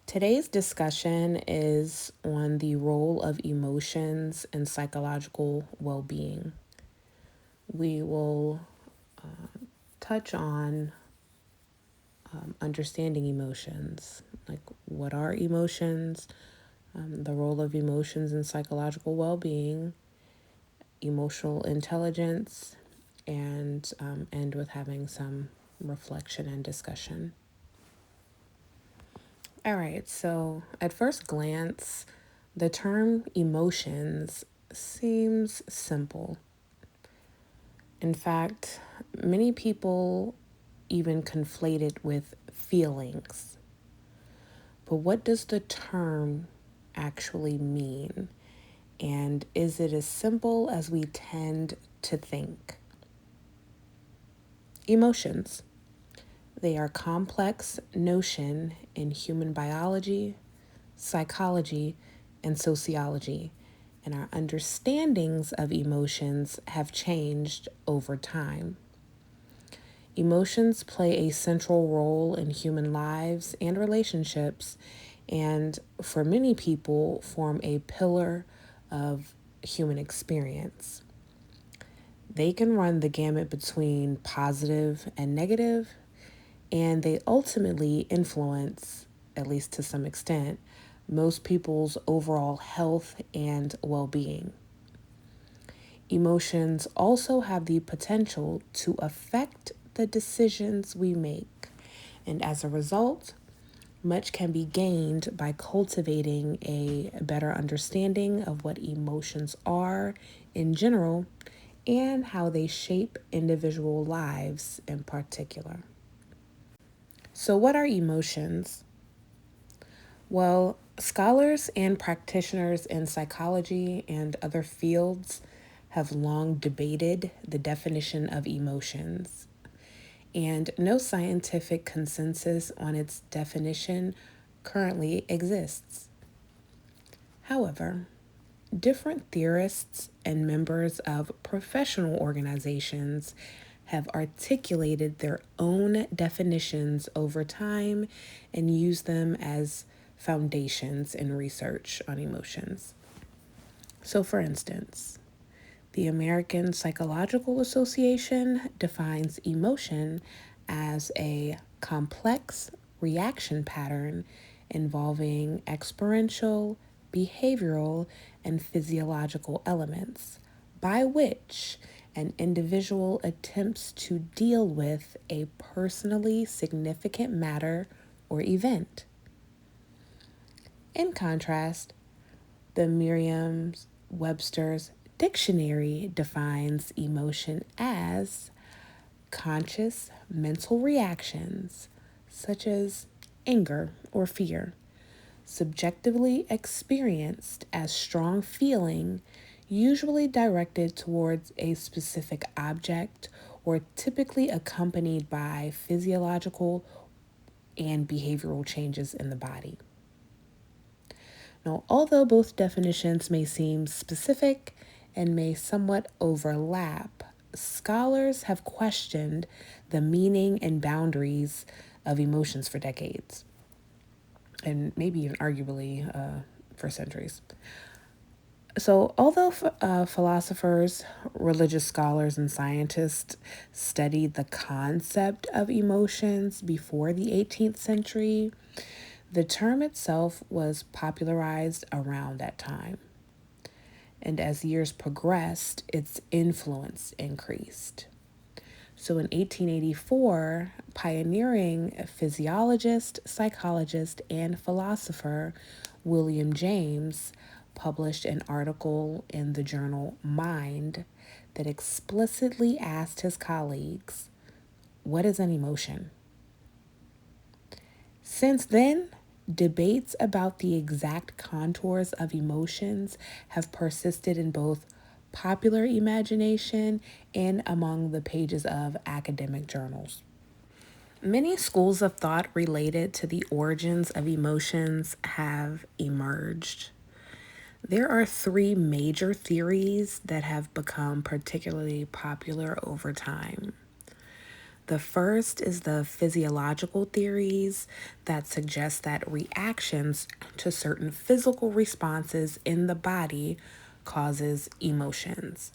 Today's discussion is on the role of emotions in psychological well being. We will touch on understanding emotions, like what are emotions, the role of emotions in psychological well being, emotional intelligence, and end with having some reflection and discussion. All right, so at first glance, the term emotions seems simple. In fact, many people even conflate it with feelings. But what does the term actually mean? And is it as simple as we tend to think? Emotions. They are a complex notion in human biology, psychology, and sociology, and our understandings of emotions have changed over time. Emotions play a central role in human lives and relationships, and for many people, form a pillar of human experience. They can run the gamut between positive and negative, and they ultimately influence, at least to some extent, most people's overall health and well being. Emotions also have the potential to affect the decisions we make, and as a result, much can be gained by cultivating a better understanding of what emotions are in general and how they shape individual lives in particular. So, what are emotions? Well, scholars and practitioners in psychology and other fields have long debated the definition of emotions, and no scientific consensus on its definition currently exists. However, different theorists and members of professional organizations have articulated their own definitions over time and use them as foundations in research on emotions. So, for instance, the American Psychological Association defines emotion as a complex reaction pattern involving experiential, behavioral, and physiological elements by which an individual attempts to deal with a personally significant matter or event. In contrast, the Merriam-Webster's dictionary defines emotion as conscious mental reactions such as anger or fear, subjectively experienced as strong feeling, usually directed towards a specific object or typically accompanied by physiological and behavioral changes in the body. Now, although both definitions may seem specific and may somewhat overlap, scholars have questioned the meaning and boundaries of emotions for decades, and maybe even arguably for centuries. So, although philosophers, religious scholars, and scientists studied the concept of emotions before the 18th century, the term itself was popularized around that time. And as years progressed, its influence increased. So in 1884, pioneering physiologist, psychologist, and philosopher William James published an article in the journal Mind that explicitly asked his colleagues, "What is an emotion?" Since then, debates about the exact contours of emotions have persisted in both popular imagination and among the pages of academic journals. Many schools of thought related to the origins of emotions have emerged. There are three major theories that have become particularly popular over time. The first is the physiological theories that suggest that reactions to certain physical responses in the body causes emotions.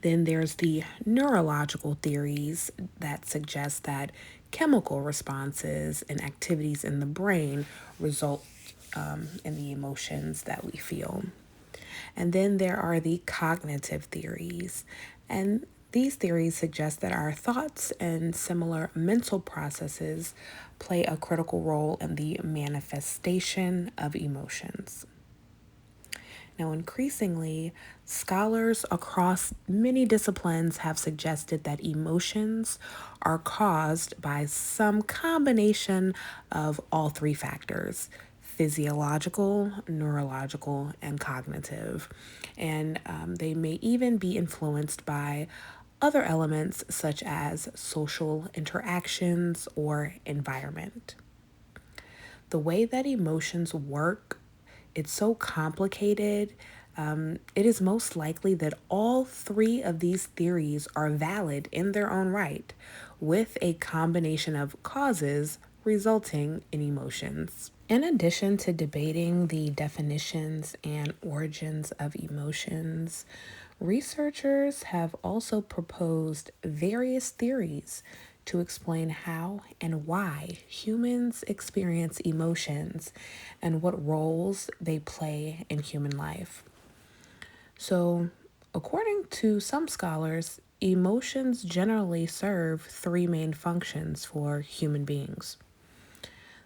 Then there's the neurological theories that suggest that chemical responses and activities in the brain result in the emotions that we feel. And then there are the cognitive theories. And these theories suggest that our thoughts and similar mental processes play a critical role in the manifestation of emotions. Now, increasingly, scholars across many disciplines have suggested that emotions are caused by some combination of all three factors: physiological, neurological, and cognitive. And they may even be influenced by other elements such as social interactions or environment. The way that emotions work, it's so complicated. It is most likely that all three of these theories are valid in their own right, with a combination of causes resulting in emotions. In addition to debating the definitions and origins of emotions, researchers have also proposed various theories to explain how and why humans experience emotions and what roles they play in human life. So, according to some scholars, emotions generally serve three main functions for human beings.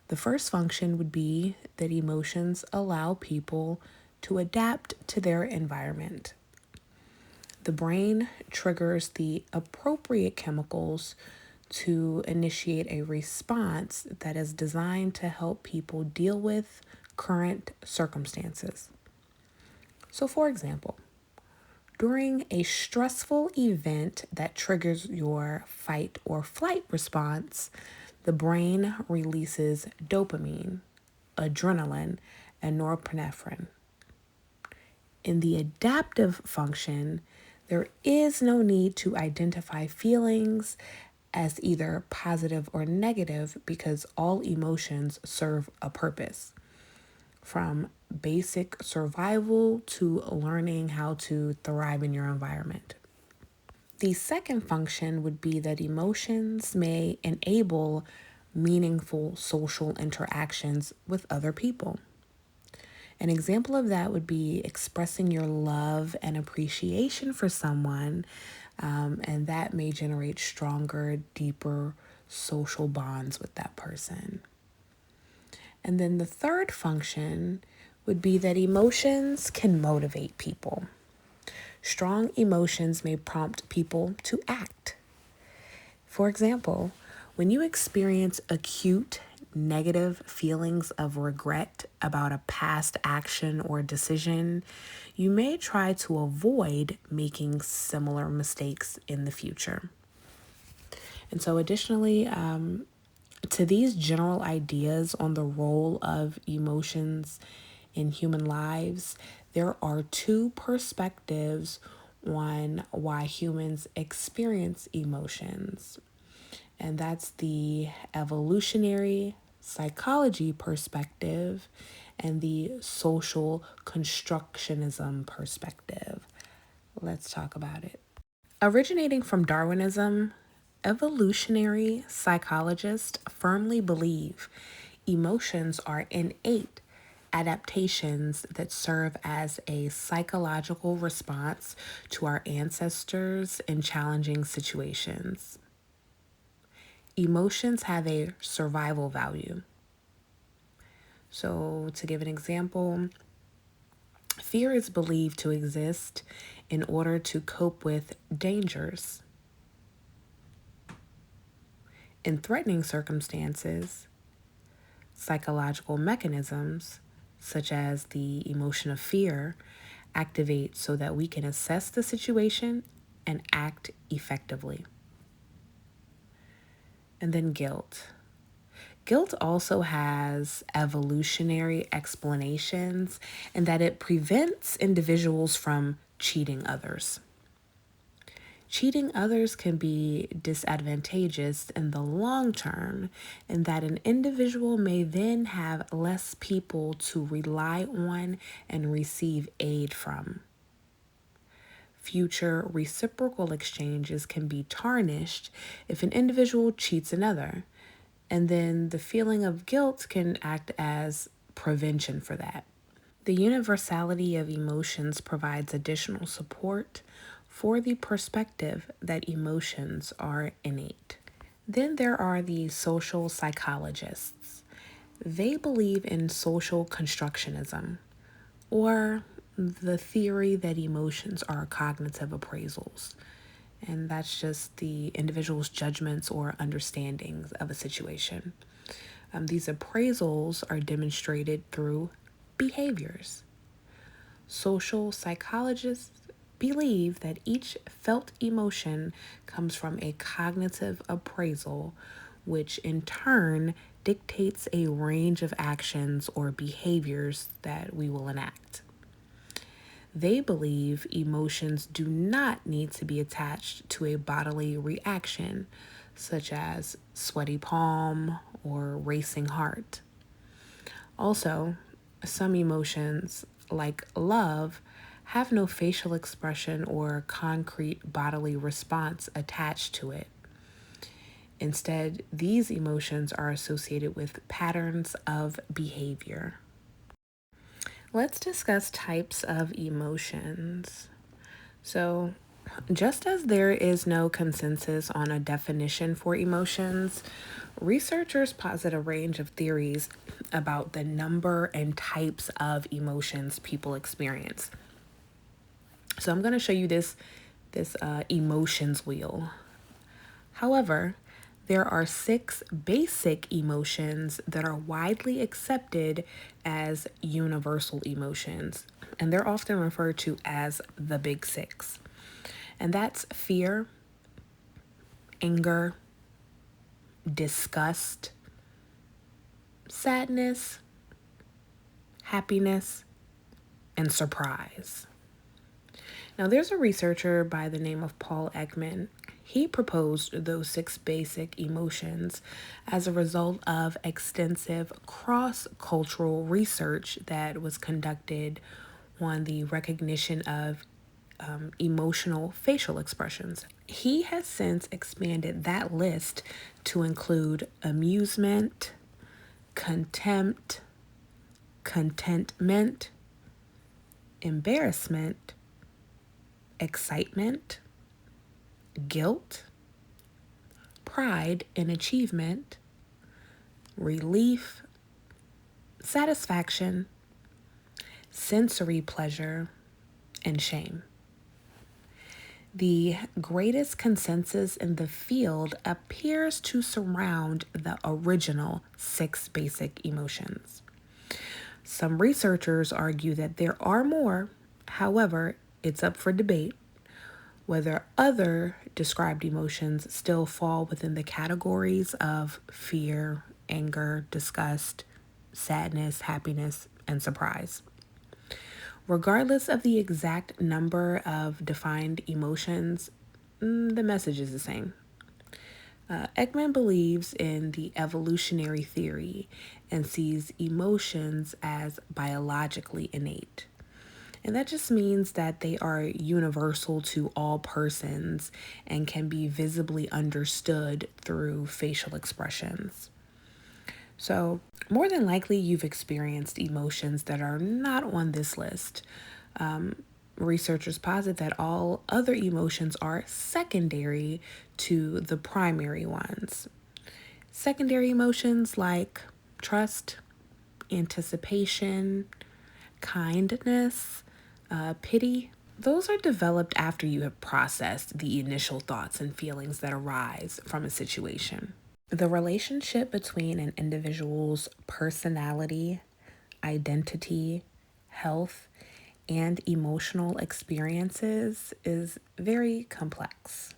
The first function would be that emotions allow people to adapt to their environment. The brain triggers the appropriate chemicals to initiate a response that is designed to help people deal with current circumstances. So, for example, during a stressful event that triggers your fight or flight response, the brain releases dopamine, adrenaline, and norepinephrine. In the adaptive function, there is no need to identify feelings as either positive or negative because all emotions serve a purpose. From basic survival to learning how to thrive in your environment. The second function would be that emotions may enable meaningful social interactions with other people. An example of that would be expressing your love and appreciation for someone, and that may generate stronger, deeper social bonds with that person. And then the third function would be that emotions can motivate people. Strong emotions may prompt people to act. For example, when you experience acute negative feelings of regret about a past action or decision, you may try to avoid making similar mistakes in the future. And so, additionally, to these general ideas on the role of emotions in human lives, there are two perspectives on why humans experience emotions. And that's the evolutionary psychology perspective and the social constructionism perspective. Let's talk about it. Originating from Darwinism, evolutionary psychologists firmly believe emotions are innate adaptations that serve as a psychological response to our ancestors in challenging situations. Emotions have a survival value. So, to give an example, fear is believed to exist in order to cope with dangers. In threatening circumstances, psychological mechanisms, such as the emotion of fear, activate so that we can assess the situation and act effectively. And then guilt. Guilt also has evolutionary explanations in that it prevents individuals from cheating others. Cheating others can be disadvantageous in the long term, in that an individual may then have less people to rely on and receive aid from. Future reciprocal exchanges can be tarnished if an individual cheats another, and then the feeling of guilt can act as prevention for that. The universality of emotions provides additional support for the perspective that emotions are innate. Then there are the social psychologists. They believe in social constructionism, or the theory that emotions are cognitive appraisals. And that's just the individual's judgments or understandings of a situation. These appraisals are demonstrated through behaviors. Social psychologists believe that each felt emotion comes from a cognitive appraisal, which in turn dictates a range of actions or behaviors that we will enact. They believe emotions do not need to be attached to a bodily reaction, such as sweaty palm or racing heart. Also, some emotions, like love, have no facial expression or concrete bodily response attached to it. Instead, these emotions are associated with patterns of behavior. Let's discuss types of emotions. So, just as there is no consensus on a definition for emotions, researchers posit a range of theories about the number and types of emotions people experience. So I'm going to show you this emotions wheel. However, there are 6 basic emotions that are widely accepted as universal emotions, and they're often referred to as the big 6. And that's fear, anger, disgust, sadness, happiness, and surprise. Now, there's a researcher by the name of Paul Ekman. He proposed those 6 basic emotions as a result of extensive cross-cultural research that was conducted on the recognition of emotional facial expressions. He has since expanded that list to include amusement, contempt, contentment, embarrassment, excitement, guilt, pride in achievement, relief, satisfaction, sensory pleasure, and shame. The greatest consensus in the field appears to surround the original 6 basic emotions. Some researchers argue that there are more. However, it's up for debate whether other described emotions still fall within the categories of fear, anger, disgust, sadness, happiness, and surprise. Regardless of the exact number of defined emotions, the message is the same. Ekman believes in the evolutionary theory and sees emotions as biologically innate. And that just means that they are universal to all persons and can be visibly understood through facial expressions. So, more than likely, you've experienced emotions that are not on this list. Researchers posit that all other emotions are secondary to the primary ones. Secondary emotions like trust, anticipation, kindness, pity, those are developed after you have processed the initial thoughts and feelings that arise from a situation. The relationship between an individual's personality, identity, health, and emotional experiences is very complex.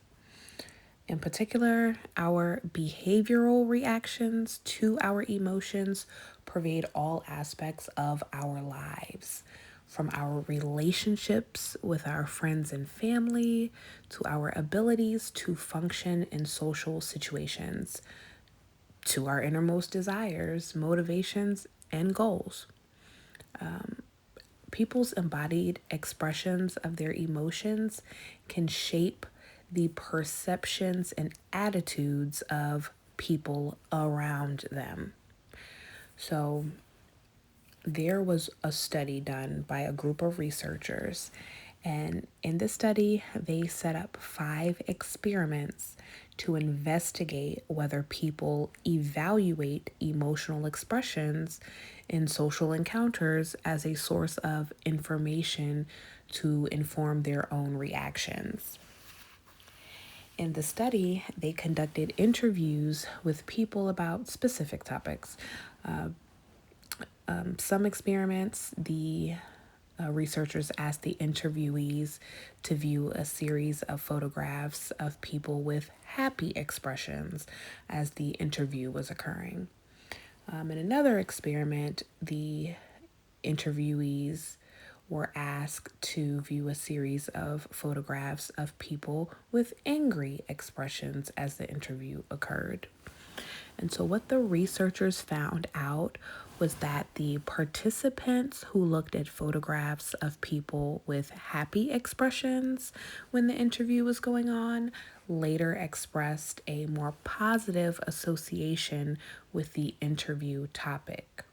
In particular, our behavioral reactions to our emotions pervade all aspects of our lives, from our relationships with our friends and family to our abilities to function in social situations, to our innermost desires, motivations, and goals. People's embodied expressions of their emotions can shape the perceptions and attitudes of people around them. So, there was a study done by a group of researchers, and in this study, they set up 5 experiments to investigate whether people evaluate emotional expressions in social encounters as a source of information to inform their own reactions. In the study, they conducted interviews with people about specific topics. Some experiments, the researchers asked the interviewees to view a series of photographs of people with happy expressions as the interview was occurring. In another experiment, the interviewees were asked to view a series of photographs of people with angry expressions as the interview occurred. And so, what the researchers found out was that the participants who looked at photographs of people with happy expressions when the interview was going on later expressed a more positive association with the interview topic.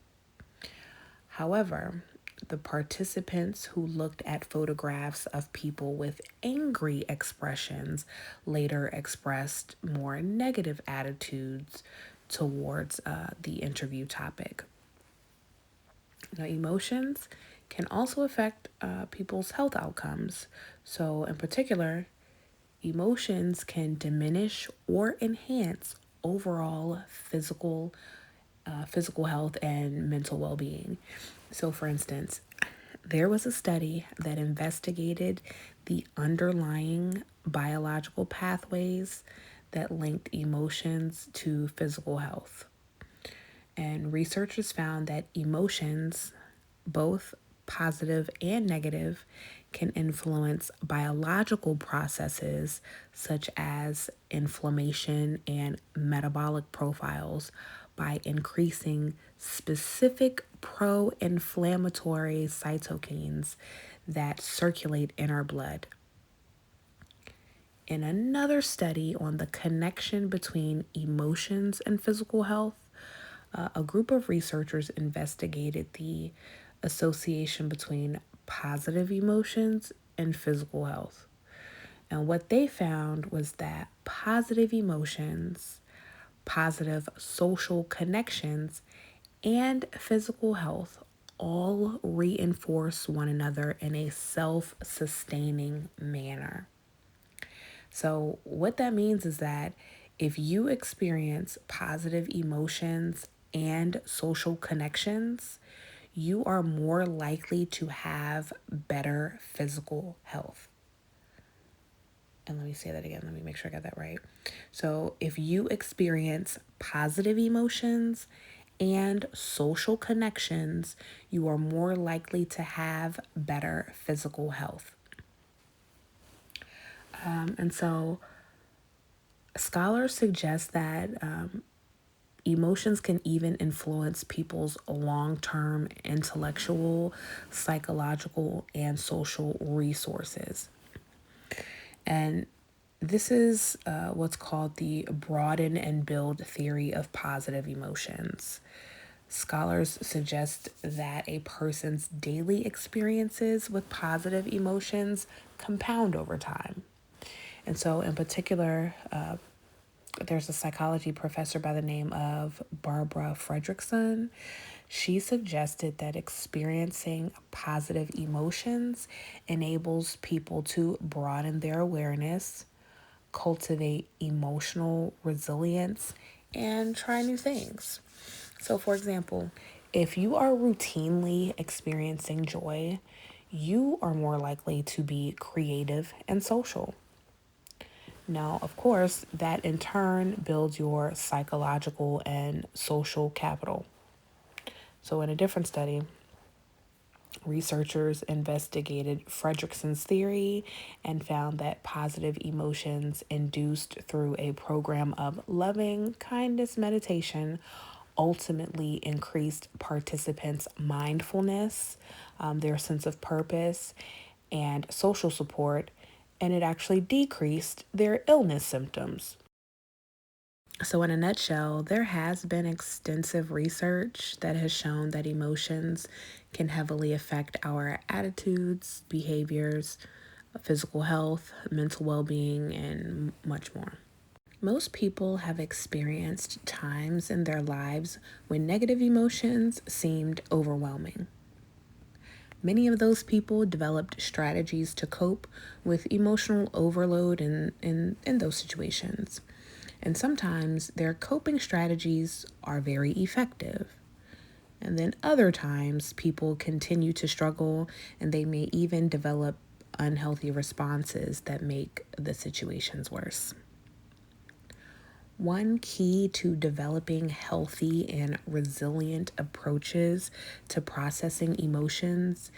However, the participants who looked at photographs of people with angry expressions later expressed more negative attitudes towards the interview topic. Now, emotions can also affect people's health outcomes. So, in particular, emotions can diminish or enhance overall physical health and mental well-being. So, for instance, there was a study that investigated the underlying biological pathways that linked emotions to physical health. And researchers found that emotions, both positive and negative, can influence biological processes such as inflammation and metabolic profiles by increasing specific pro-inflammatory cytokines that circulate in our blood. In another study on the connection between emotions and physical health, a group of researchers investigated the association between positive emotions and physical health. And what they found was that positive emotions, positive social connections, and physical health all reinforce one another in a self-sustaining manner. So, what that means is that if you experience positive emotions and social connections, you are more likely to have better physical health. And let me say that again. Let me make sure I got that right. So, if you experience positive emotions and social connections, you are more likely to have better physical health. And so, scholars suggest that emotions can even influence people's long-term intellectual, psychological, and social resources. And this is what's called the broaden and build theory of positive emotions. Scholars suggest that a person's daily experiences with positive emotions compound over time. And so, in particular, there's a psychology professor by the name of Barbara Fredrickson. She suggested that experiencing positive emotions enables people to broaden their awareness, cultivate emotional resilience, and try new things. So, for example, if you are routinely experiencing joy, you are more likely to be creative and social. Now, of course, that in turn builds your psychological and social capital. So, in a different study, Researchers investigated Fredrickson's theory and found that positive emotions induced through a program of loving kindness meditation ultimately increased participants' mindfulness, their sense of purpose, and social support, and it actually decreased their illness symptoms. So, in a nutshell, there has been extensive research that has shown that emotions can heavily affect our attitudes, behaviors, physical health, mental well being, and much more. Most people have experienced times in their lives when negative emotions seemed overwhelming. Many of those people developed strategies to cope with emotional overload in those situations. And sometimes their coping strategies are very effective. And then other times people continue to struggle and they may even develop unhealthy responses that make the situations worse. One key to developing healthy and resilient approaches to processing emotions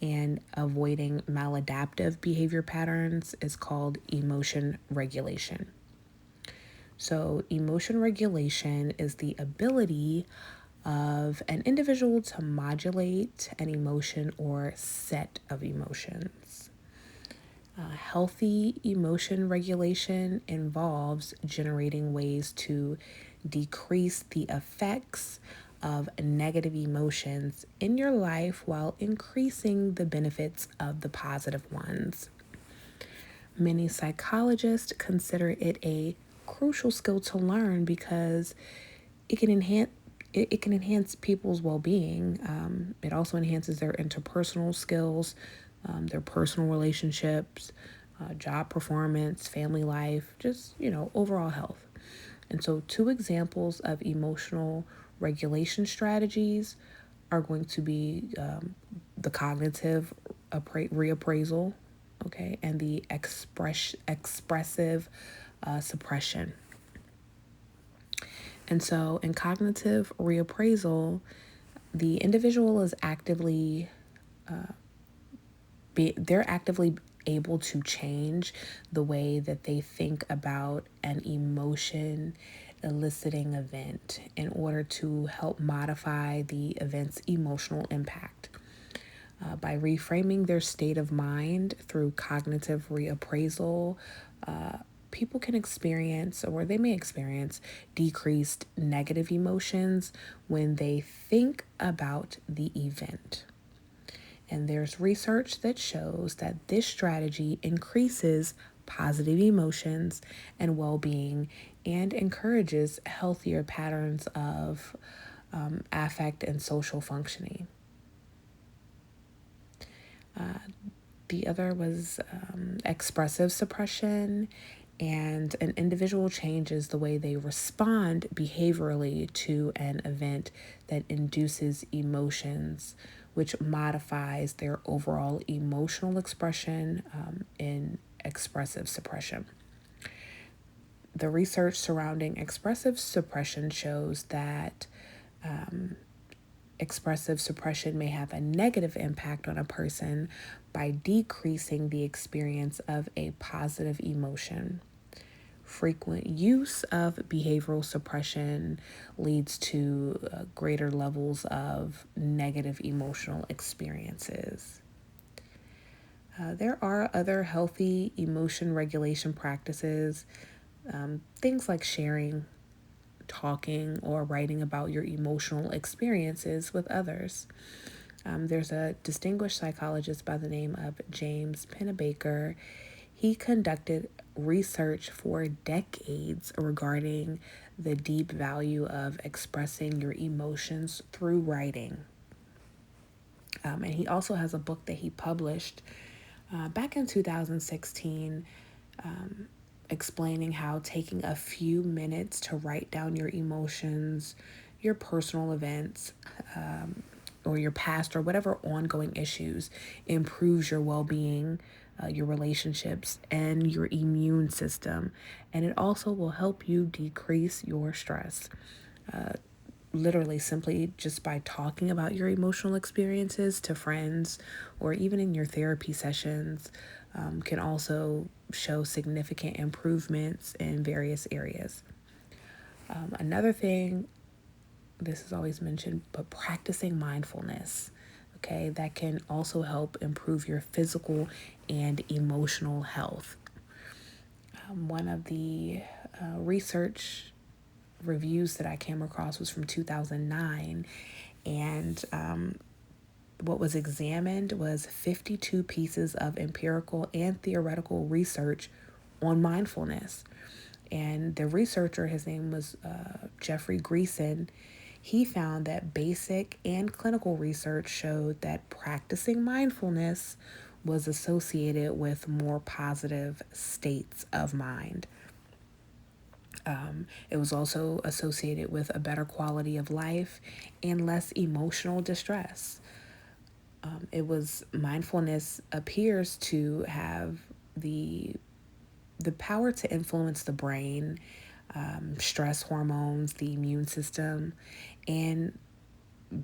and avoiding maladaptive behavior patterns is called emotion regulation. So, emotion regulation is the ability of an individual to modulate an emotion or set of emotions. Healthy emotion regulation involves generating ways to decrease the effects of negative emotions in your life while increasing the benefits of the positive ones. Many psychologists consider it a crucial skill to learn because it can enhance people's well-being. It also enhances their interpersonal skills, their personal relationships, job performance, family life, just, overall health. And so, two examples of emotional regulation strategies are going to be the cognitive reappraisal, okay, and the expressive suppression. And so, in cognitive reappraisal, the individual is they're actively able to change the way that they think about an emotion eliciting event in order to help modify the event's emotional impact. By reframing their state of mind through cognitive reappraisal, people can experience, or they may experience, decreased negative emotions when they think about the event. And there's research that shows that this strategy increases positive emotions and well being and encourages healthier patterns of affect and social functioning. The other was expressive suppression, and an individual changes the way they respond behaviorally to an event that induces emotions, which modifies their overall emotional expression in expressive suppression. The research surrounding expressive suppression shows that expressive suppression may have a negative impact on a person by decreasing the experience of a positive emotion. Frequent use of behavioral suppression leads to greater levels of negative emotional experiences. There are other healthy emotion regulation practices, things like sharing, talking, or writing about your emotional experiences with others. There's a distinguished psychologist by the name of James Pennebaker. He conducted research for decades regarding the deep value of expressing your emotions through writing. And he also has a book that he published back in 2016, explaining how taking a few minutes to write down your emotions, your personal events, or your past or whatever ongoing issues improves your well-being, your relationships, and your immune system. And it also will help you decrease your stress. literally simply just by talking about your emotional experiences to friends or even in your therapy sessions can also show significant improvements in various areas. Another thing, this is always mentioned, but practicing mindfulness, okay, that can also help improve your physical and emotional health. One of the research reviews that I came across was from 2009, and what was examined was 52 pieces of empirical and theoretical research on mindfulness. And the researcher, his name was Jeffrey Greason, he found that basic and clinical research showed that practicing mindfulness was associated with more positive states of mind. It was also associated with a better quality of life and less emotional distress. It was mindfulness appears to have the power to influence the brain, stress hormones, the immune system, and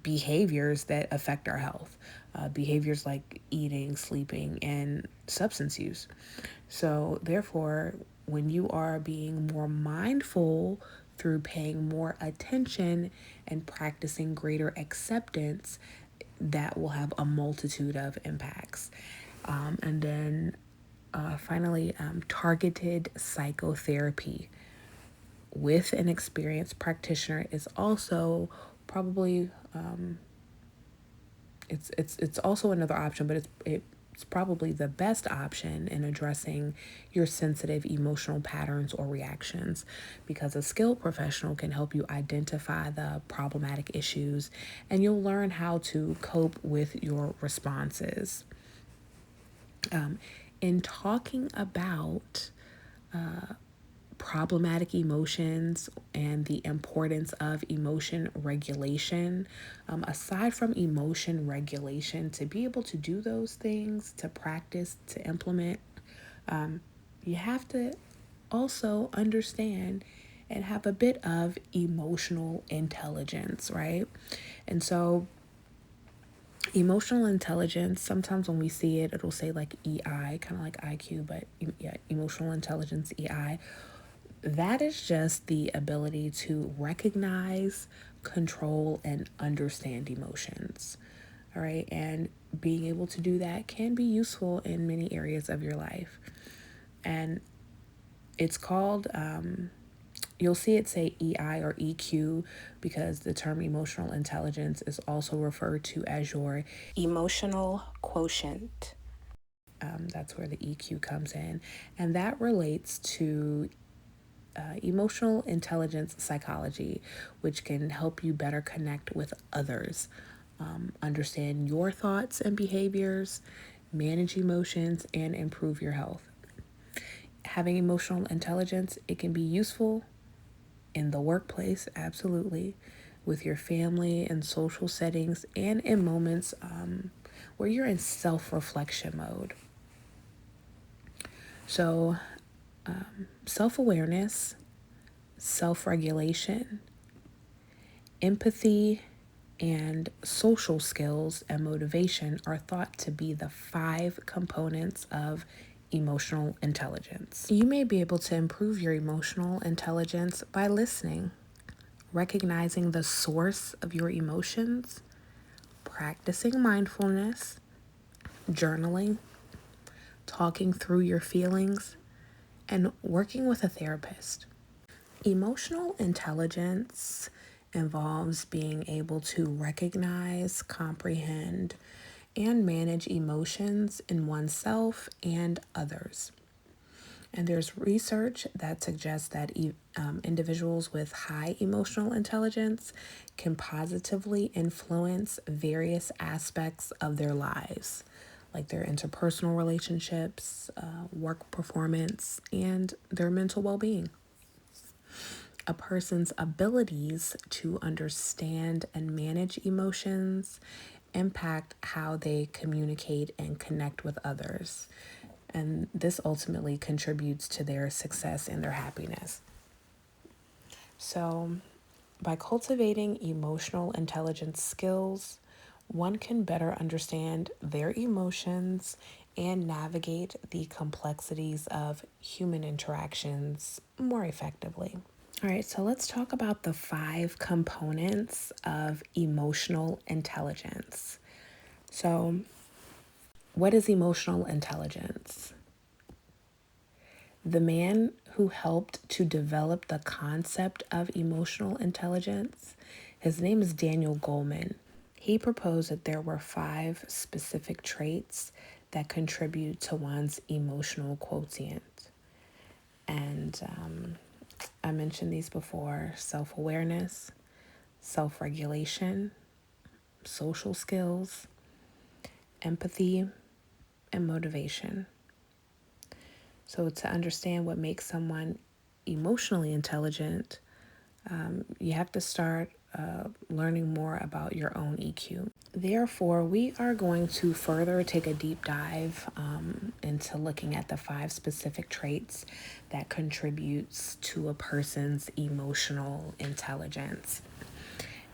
behaviors that affect our health. Behaviors like eating, sleeping, and substance use. So, therefore, when you are being more mindful through paying more attention and practicing greater acceptance, that will have a multitude of impacts. And then finally, targeted psychotherapy with an experienced practitioner is also probably it's also another option, but it's probably the best option in addressing your sensitive emotional patterns or reactions, because a skilled professional can help you identify the problematic issues and you'll learn how to cope with your responses. In talking about problematic emotions and the importance of emotion regulation. Aside from emotion regulation, to be able to do those things, to practice, to implement, you have to also understand and have a bit of emotional intelligence, right? And so, emotional intelligence, sometimes when we see it, it'll say like EI, kind of like IQ, but yeah, emotional intelligence, EI. That is just the ability to recognize, control, and understand emotions. All right. And being able to do that can be useful in many areas of your life. And it's called, you'll see it say EI or EQ because the term emotional intelligence is also referred to as your emotional quotient. That's where the EQ comes in. And that relates to emotional intelligence psychology, which can help you better connect with others, understand your thoughts and behaviors, manage emotions, and improve your health. Having emotional intelligence, it can be useful in the workplace, absolutely, with your family and social settings, and in moments where you're in self-reflection mode. So, self-awareness, self-regulation, empathy, and social skills and motivation are thought to be the 5 components of emotional intelligence. You may be able to improve your emotional intelligence by listening, recognizing the source of your emotions, practicing mindfulness, journaling, talking through your feelings, and working with a therapist. Emotional intelligence involves being able to recognize, comprehend, and manage emotions in oneself and others. And there's research that suggests that individuals with high emotional intelligence can positively influence various aspects of their lives, like their interpersonal relationships, work performance, and their mental well being. A person's abilities to understand and manage emotions impact how they communicate and connect with others. And this ultimately contributes to their success and their happiness. So, By cultivating emotional intelligence skills, one can better understand their emotions and navigate the complexities of human interactions more effectively. All right, so let's talk about the 5 components of emotional intelligence. So, what is emotional intelligence? The man who helped to develop the concept of emotional intelligence, his name is Daniel Goleman. He proposed that there were 5 specific traits that contribute to one's emotional quotient. And I mentioned these before: self-awareness, self-regulation, social skills, empathy, and motivation. So to understand what makes someone emotionally intelligent, you have to start learning more about your own EQ. Therefore, we are going to further take a deep dive into looking at the 5 specific traits that contributes to a person's emotional intelligence.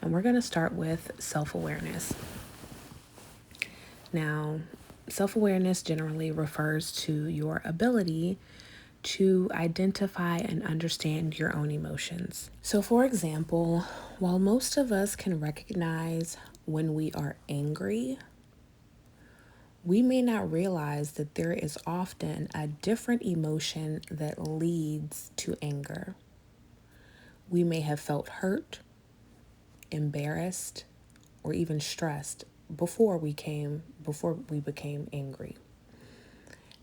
And we're going to start with self-awareness. Now, self-awareness generally refers to your ability to identify and understand your own emotions. So, for example, while most of us can recognize when we are angry, we may not realize that there is often a different emotion that leads to anger. We may have felt hurt, embarrassed, or even stressed before we became angry.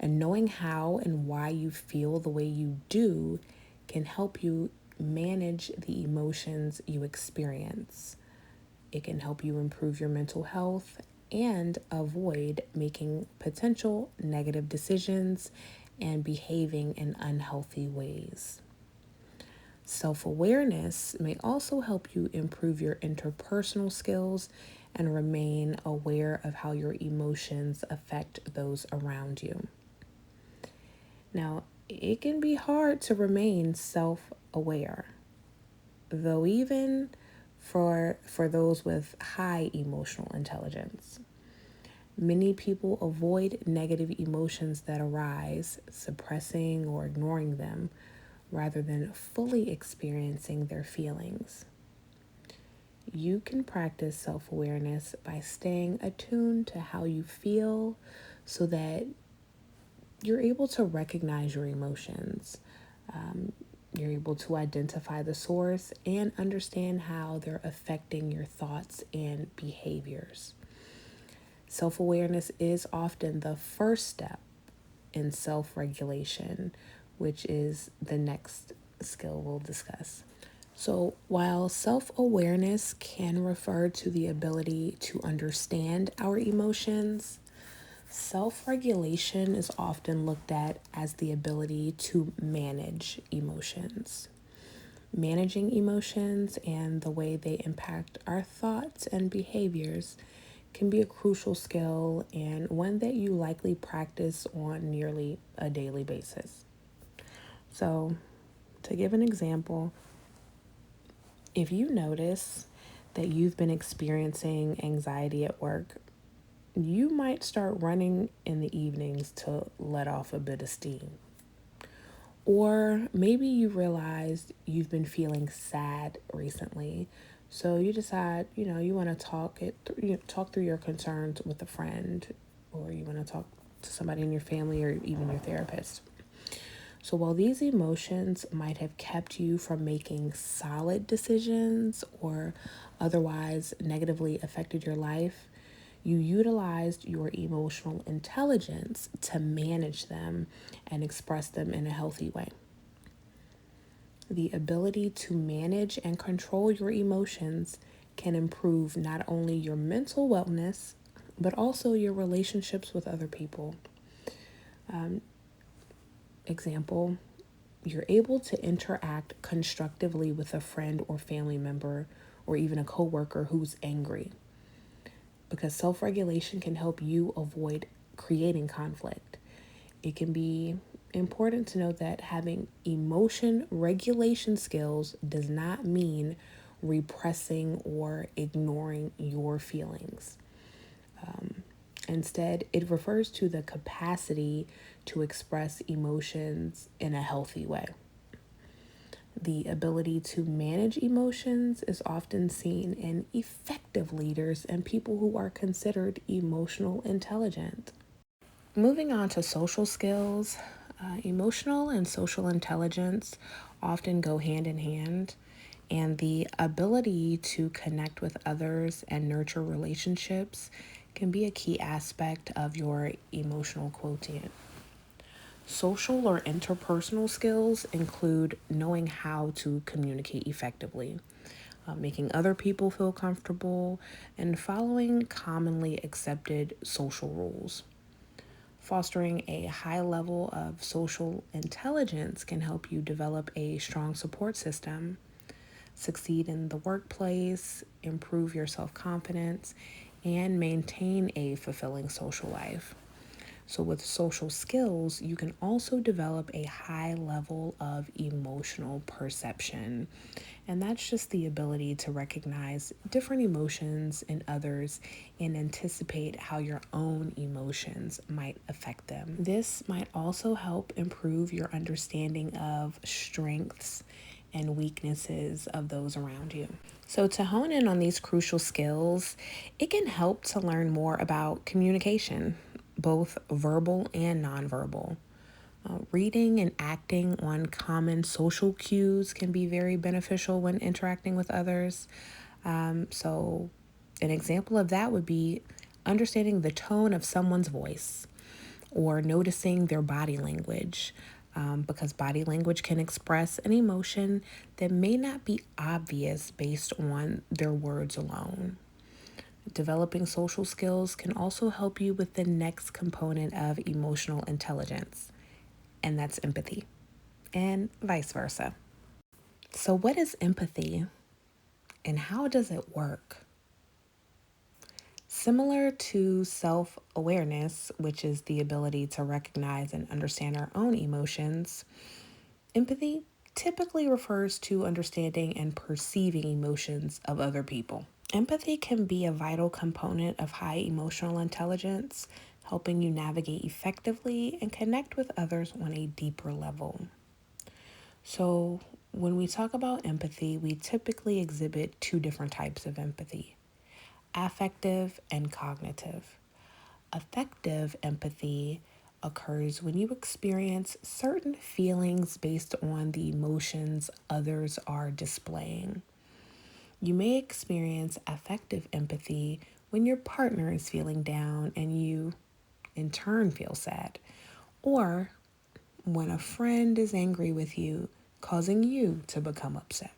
And knowing how and why you feel the way you do can help you manage the emotions you experience. It can help you improve your mental health and avoid making potential negative decisions and behaving in unhealthy ways. Self-awareness may also help you improve your interpersonal skills and remain aware of how your emotions affect those around you. Now, it can be hard to remain self-aware, though even for those with high emotional intelligence. Many people avoid negative emotions that arise, suppressing or ignoring them, rather than fully experiencing their feelings. You can practice self-awareness by staying attuned to how you feel so that you're able to recognize your emotions. You're able to identify the source and understand how they're affecting your thoughts and behaviors. Self-awareness is often the first step in self-regulation, which is the next skill we'll discuss. So, while self-awareness can refer to the ability to understand our emotions, self-regulation is often looked at as the ability to manage emotions. Managing emotions and the way they impact our thoughts and behaviors can be a crucial skill and one that you likely practice on nearly a daily basis. So, to give an example, if you notice that you've been experiencing anxiety at work, you might start running in the evenings to let off a bit of steam. Or maybe you realized you've been feeling sad recently, so you decide, you want to talk through your concerns with a friend, or you want to talk to somebody in your family or even your therapist. So while these emotions might have kept you from making solid decisions or otherwise negatively affected your life, you utilized your emotional intelligence to manage them and express them in a healthy way. The ability to manage and control your emotions can improve not only your mental wellness, but also your relationships with other people. Example, you're able to interact constructively with a friend or family member or even a coworker who's angry, because self-regulation can help you avoid creating conflict. It can be important to note that having emotion regulation skills does not mean repressing or ignoring your feelings. Instead, it refers to the capacity to express emotions in a healthy way. The ability to manage emotions is often seen in effective leaders and people who are considered emotional intelligent. Moving on to social skills, emotional and social intelligence often go hand in hand, and the ability to connect with others and nurture relationships can be a key aspect of your emotional quotient. Social or interpersonal skills include knowing how to communicate effectively, making other people feel comfortable, and following commonly accepted social rules. Fostering a high level of social intelligence can help you develop a strong support system, succeed in the workplace, improve your self confidence, and maintain a fulfilling social life. So, with social skills, you can also develop a high level of emotional perception. And that's just the ability to recognize different emotions in others and anticipate how your own emotions might affect them. This might also help improve your understanding of strengths and weaknesses of those around you. So, to hone in on these crucial skills, it can help to learn more about communication, both verbal and nonverbal. Reading and acting on common social cues can be very beneficial when interacting with others. So, an example of that would be understanding the tone of someone's voice or noticing their body language, because body language can express an emotion that may not be obvious based on their words alone. Developing social skills can also help you with the next component of emotional intelligence, and that's empathy, and vice versa. So, what is empathy and how does it work? Similar to self awareness, which is the ability to recognize and understand our own emotions, empathy typically refers to understanding and perceiving emotions of other people. Empathy can be a vital component of high emotional intelligence, helping you navigate effectively and connect with others on a deeper level. So, when we talk about empathy, we typically exhibit two different types of empathy: affective and cognitive. Affective empathy occurs when you experience certain feelings based on the emotions others are displaying. You may experience affective empathy when your partner is feeling down and you, in turn, feel sad, or when a friend is angry with you, causing you to become upset.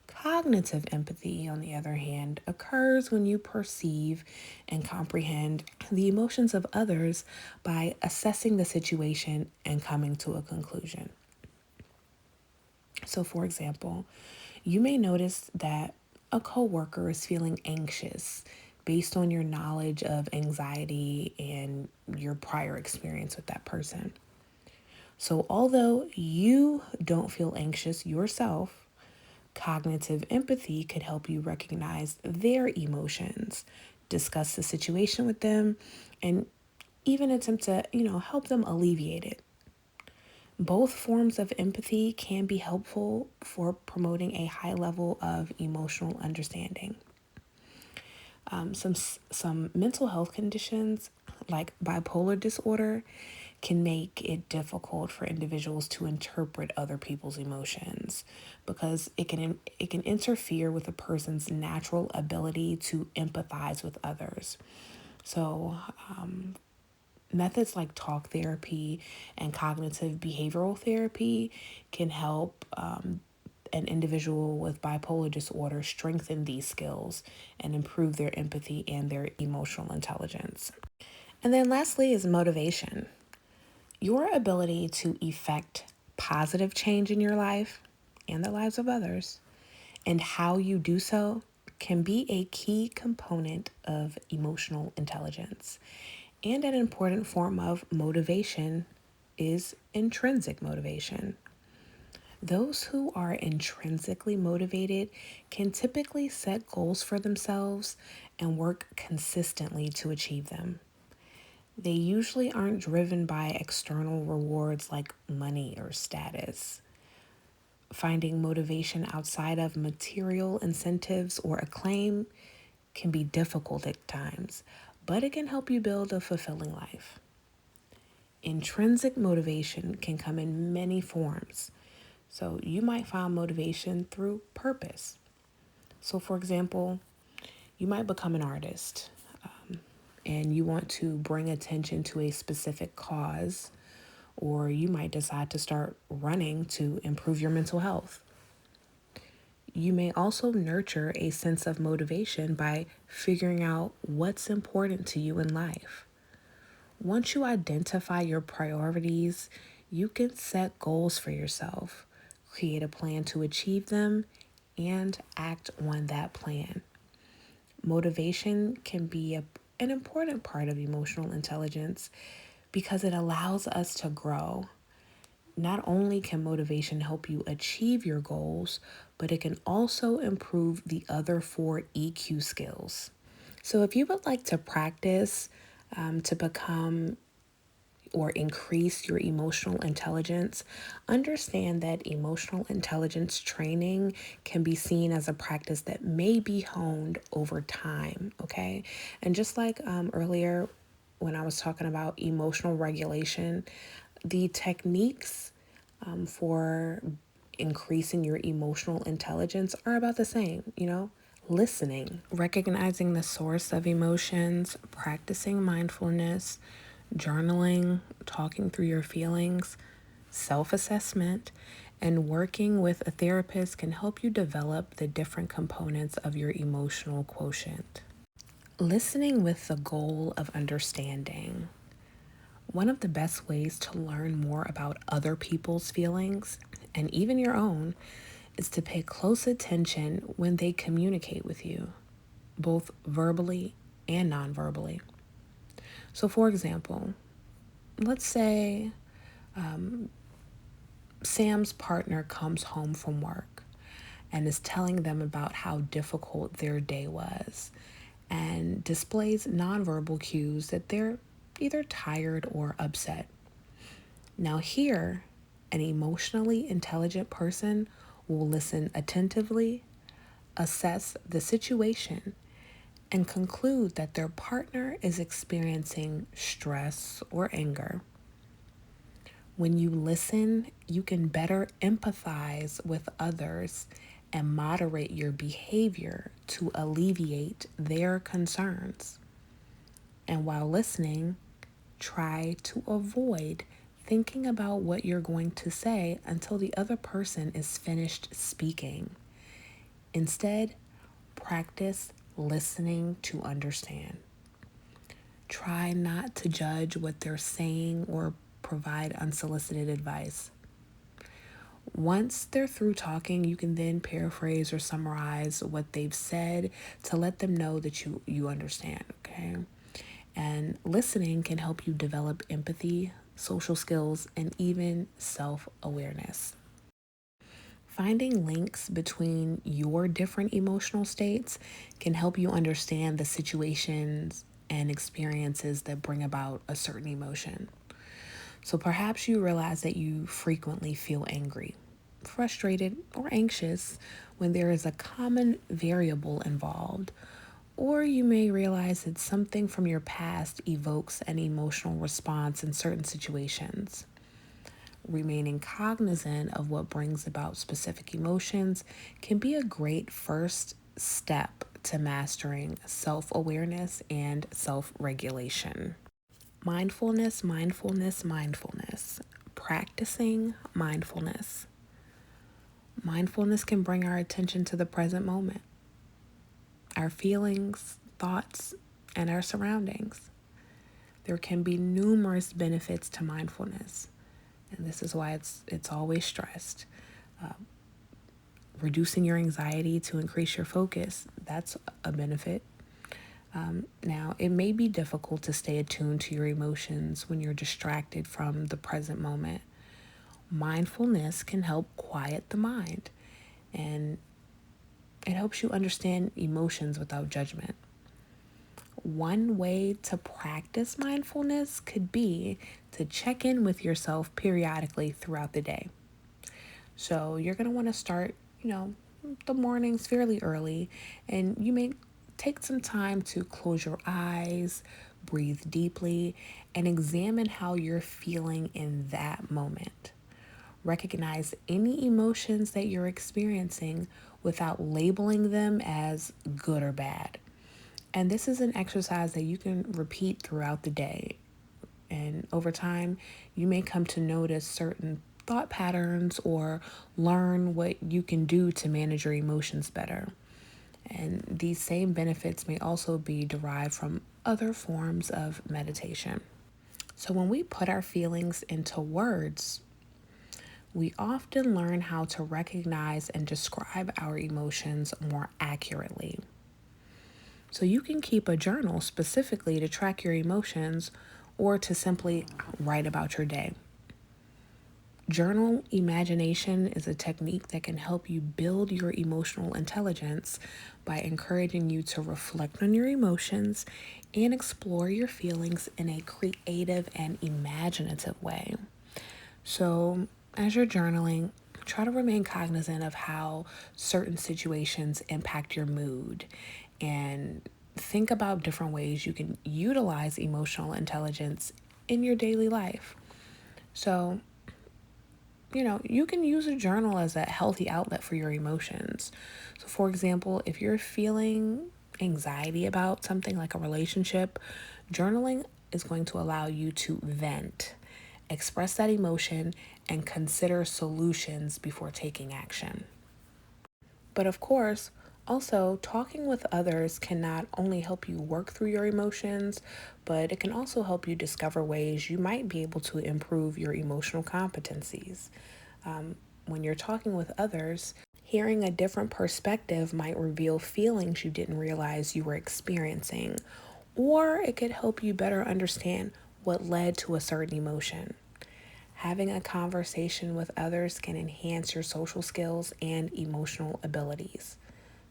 Cognitive empathy, on the other hand, occurs when you perceive and comprehend the emotions of others by assessing the situation and coming to a conclusion. So, for example, you may notice that a coworker is feeling anxious based on your knowledge of anxiety and your prior experience with that person. So, although you don't feel anxious yourself, cognitive empathy could help you recognize their emotions, discuss the situation with them, and even attempt to, help them alleviate it. Both forms of empathy can be helpful for promoting a high level of emotional understanding. Some mental health conditions like bipolar disorder can make it difficult for individuals to interpret other people's emotions because it can interfere with a person's natural ability to empathize with others. So, methods like talk therapy and cognitive behavioral therapy can help an individual with bipolar disorder strengthen these skills and improve their empathy and their emotional intelligence. And then lastly is motivation. Your ability to effect positive change in your life and the lives of others, and how you do so, can be a key component of emotional intelligence. And an important form of motivation is intrinsic motivation. Those who are intrinsically motivated can typically set goals for themselves and work consistently to achieve them. They usually aren't driven by external rewards like money or status. Finding motivation outside of material incentives or acclaim can be difficult at times, but it can help you build a fulfilling life. Intrinsic motivation can come in many forms. So you might find motivation through purpose. So, for example, you might become an artist and you want to bring attention to a specific cause, or you might decide to start running to improve your mental health. You may also nurture a sense of motivation by figuring out what's important to you in life. Once you identify your priorities, you can set goals for yourself, create a plan to achieve them, and act on that plan. Motivation can be an important part of emotional intelligence because it allows us to grow. Not only can motivation help you achieve your goals, but it can also improve the other four EQ skills. So, if you would like to practice to become or increase your emotional intelligence, understand that emotional intelligence training can be seen as a practice that may be honed over time, okay? And just like earlier when I was talking about emotional regulation, the techniques for increasing your emotional intelligence are about the same. Listening, recognizing the source of emotions, practicing mindfulness, journaling, talking through your feelings, self assessment, and working with a therapist can help you develop the different components of your emotional quotient. Listening with the goal of understanding. One of the best ways to learn more about other people's feelings, and even your own, is to pay close attention when they communicate with you, both verbally and non-verbally. So, for example, let's say Sam's partner comes home from work and is telling them about how difficult their day was and displays nonverbal cues that they're either tired or upset. Now, here, an emotionally intelligent person will listen attentively, assess the situation, and conclude that their partner is experiencing stress or anger. When you listen, you can better empathize with others and moderate your behavior to alleviate their concerns. And while listening, try to avoid thinking about what you're going to say until the other person is finished speaking. Instead, practice listening to understand. Try not to judge what they're saying or provide unsolicited advice. Once they're through talking, you can then paraphrase or summarize what they've said to let them know that you understand, okay? And listening can help you develop empathy, social skills, and even self-awareness. Finding links between your different emotional states can help you understand the situations and experiences that bring about a certain emotion. So perhaps you realize that you frequently feel angry, frustrated, or anxious when there is a common variable involved. Or you may realize that something from your past evokes an emotional response in certain situations. Remaining cognizant of what brings about specific emotions can be a great first step to mastering self-awareness and self-regulation. Mindfulness, mindfulness, mindfulness. Practicing mindfulness. Mindfulness can bring our attention to the present moment, our feelings, thoughts, and our surroundings. There can be numerous benefits to mindfulness, and this is why it's always stressed. Reducing your anxiety to increase your focus, that's a benefit. Now, it may be difficult to stay attuned to your emotions when you're distracted from the present moment. mindfulness can help quiet the mind, and it helps you understand emotions without judgment. One way to practice mindfulness could be to check in with yourself periodically throughout the day. So you're going to want to start, the mornings fairly early, and you may take some time to close your eyes, breathe deeply, and examine how you're feeling in that moment. Recognize any emotions that you're experiencing without labeling them as good or bad. And this is an exercise that you can repeat throughout the day. And over time, you may come to notice certain thought patterns or learn what you can do to manage your emotions better. And these same benefits may also be derived from other forms of meditation. So when we put our feelings into words, we often learn how to recognize and describe our emotions more accurately. So you can keep a journal specifically to track your emotions or to simply write about your day. Journal imagination is a technique that can help you build your emotional intelligence by encouraging you to reflect on your emotions and explore your feelings in a creative and imaginative way. So, as you're journaling, try to remain cognizant of how certain situations impact your mood and think about different ways you can utilize emotional intelligence in your daily life. So, you can use a journal as a healthy outlet for your emotions. So, for example, if you're feeling anxiety about something like a relationship, journaling is going to allow you to vent, express that emotion, and consider solutions before taking action. But of course, also, talking with others can not only help you work through your emotions, but it can also help you discover ways you might be able to improve your emotional competencies. When you're talking with others, hearing a different perspective might reveal feelings you didn't realize you were experiencing, or it could help you better understand what led to a certain emotion. Having a conversation with others can enhance your social skills and emotional abilities.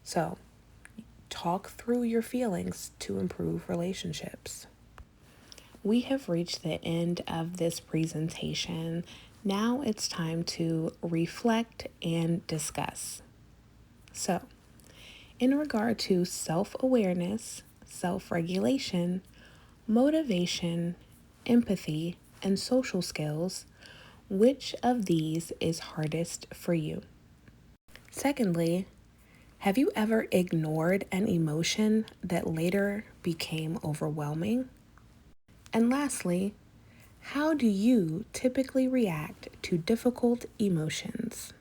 So, talk through your feelings to improve relationships. We have reached the end of this presentation. Now it's time to reflect and discuss. So, in regard to self awareness, self regulation, motivation, empathy, and social skills, which of these is hardest for you? Secondly, have you ever ignored an emotion that later became overwhelming? And lastly, how do you typically react to difficult emotions?